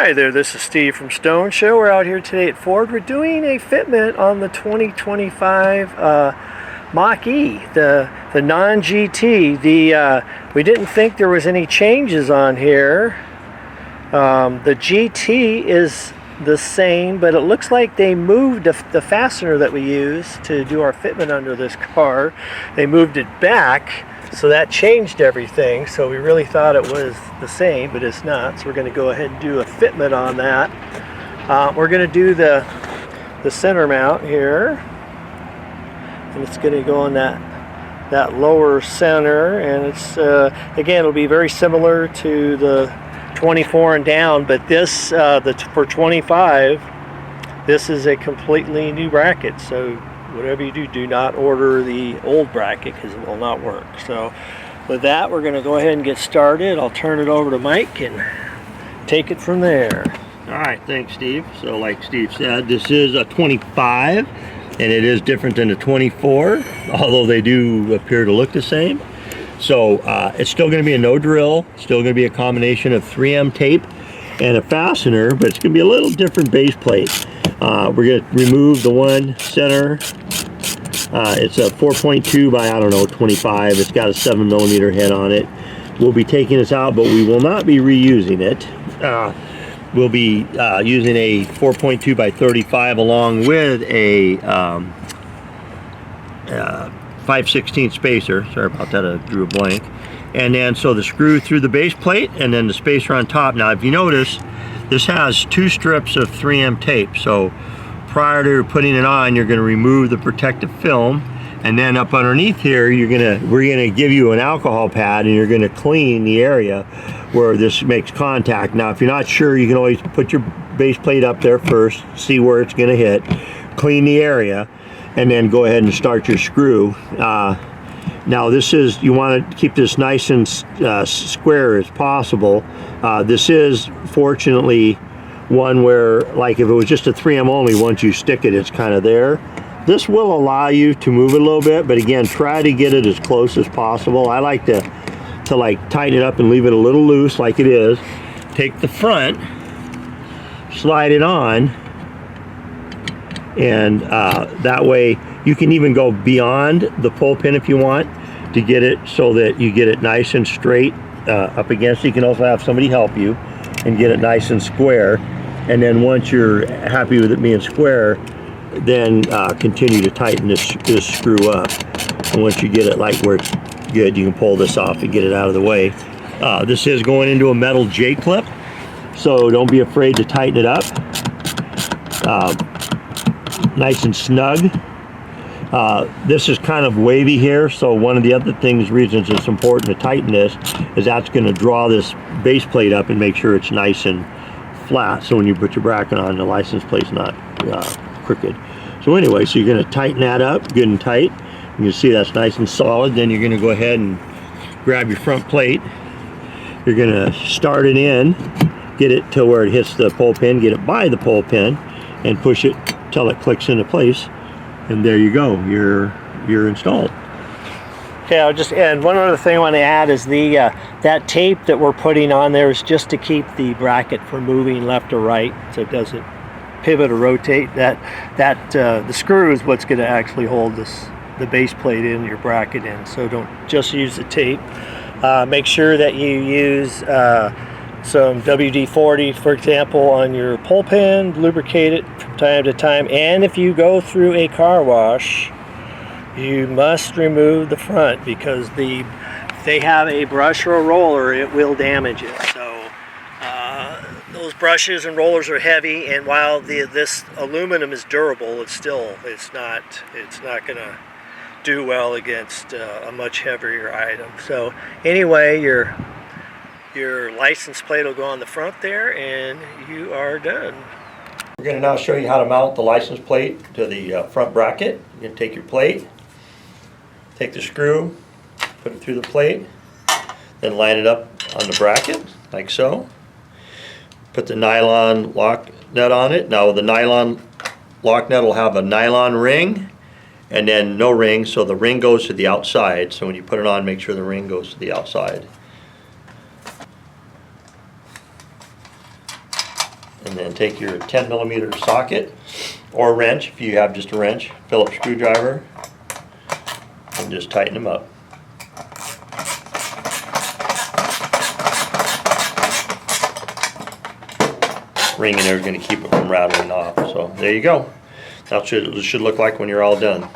Hi there, this is Steve from STO N SHO. We're out here today at Ford. We're doing a fitment on the 2025 Mach-E, the non-GT. We didn't think there was any changes on here. The GT is the same, but it looks like they moved the fastener that we use to do our fitment under this car. They moved it back, so that changed everything. So we really thought it was the same, but it's not. So we're going to go ahead and do a fitment on that. We're going to do the center mount here, and it's going to go on that lower center, and it's again, it'll be very similar to the 24 and down, but this for 25, this is a completely new bracket. So whatever you do, do not order the old bracket because it will not work. So with that, we're going to go ahead and get started. I'll turn it over to Mike and take it from there. All right, thanks, Steve. So like Steve said, this is a 25, and it is different than a 24, although they do appear to look the same. So it's still going to be a no drill, still going to be a combination of 3M tape and a fastener, but it's going to be a little different base plate. We're going to remove the one center. It's a 4.2 by, I don't know, 25. It's got a 7mm head on it. We'll be taking this out, but we will not be reusing it. We'll be using a 4.2 by 35 along with a 5/16 spacer. Sorry about that, I drew a blank. And then so the screw through the base plate and then the spacer on top. Now if you notice, this has 2 strips of 3M tape. So prior to putting it on, you're going to remove the protective film, and then up underneath here we're gonna give you an alcohol pad, and you're going to clean the area where this makes contact. Now if you're not sure, you can always put your base plate up there first, see where it's going to hit, clean the area, and then go ahead and start your screw. Now this is, you want to keep this nice and square as possible. This is fortunately one where, like if it was just a 3M only, once you stick it, it's kind of there. This will allow you to move it a little bit, but again, try to get it as close as possible. I like to like tighten it up and leave it a little loose like it is. Take the front, slide it on, and that way you can even go beyond the pull pin if you want to get it so that you get it nice and straight up against it. You can also have somebody help you and get it nice and square, and then once you're happy with it being square, then continue to tighten this screw up, and once you get it like where it's good, you can pull this off and get it out of the way. This is going into a metal J-clip, so don't be afraid to tighten it up. Nice and snug. This is kind of wavy here, so one of the other reasons it's important to tighten this is that's going to draw this base plate up and make sure it's nice and flat, so when you put your bracket on, the license plate's not crooked. So anyway, so you're going to tighten that up good and tight. You can see that's nice and solid. Then you're going to go ahead and grab your front plate. You're going to start it in, get it to where it hits the pull pin, get it by the pull pin, and push it till it clicks into place, and there you go, you're installed. Okay, I'll just add one other thing I want to add is that tape that we're putting on there is just to keep the bracket from moving left or right, so it doesn't pivot or rotate. The screw is what's going to actually hold the base plate in, your bracket in, so don't just use the tape. Make sure that you use some WD-40, for example, on your pull pin. Lubricate it from time to time, and if you go through a car wash, you must remove the front, because if they have a brush or a roller, it will damage it. So those brushes and rollers are heavy, and while this aluminum is durable, it's not going to do well against a much heavier item. So anyway, your license plate will go on the front there, and you are done. We're going to now show you how to mount the license plate to the front bracket. You're going to take your plate, take the screw, put it through the plate, then line it up on the bracket like so. Put the nylon lock nut on it. Now the nylon lock nut will have a nylon ring and then no ring, so the ring goes to the outside. So when you put it on, make sure the ring goes to the outside. take your 10mm socket or wrench, if you have just a wrench, Phillips screwdriver, and just tighten them up. Ring in there is going to keep it from rattling off. So there you go. That's what it should look like when you're all done.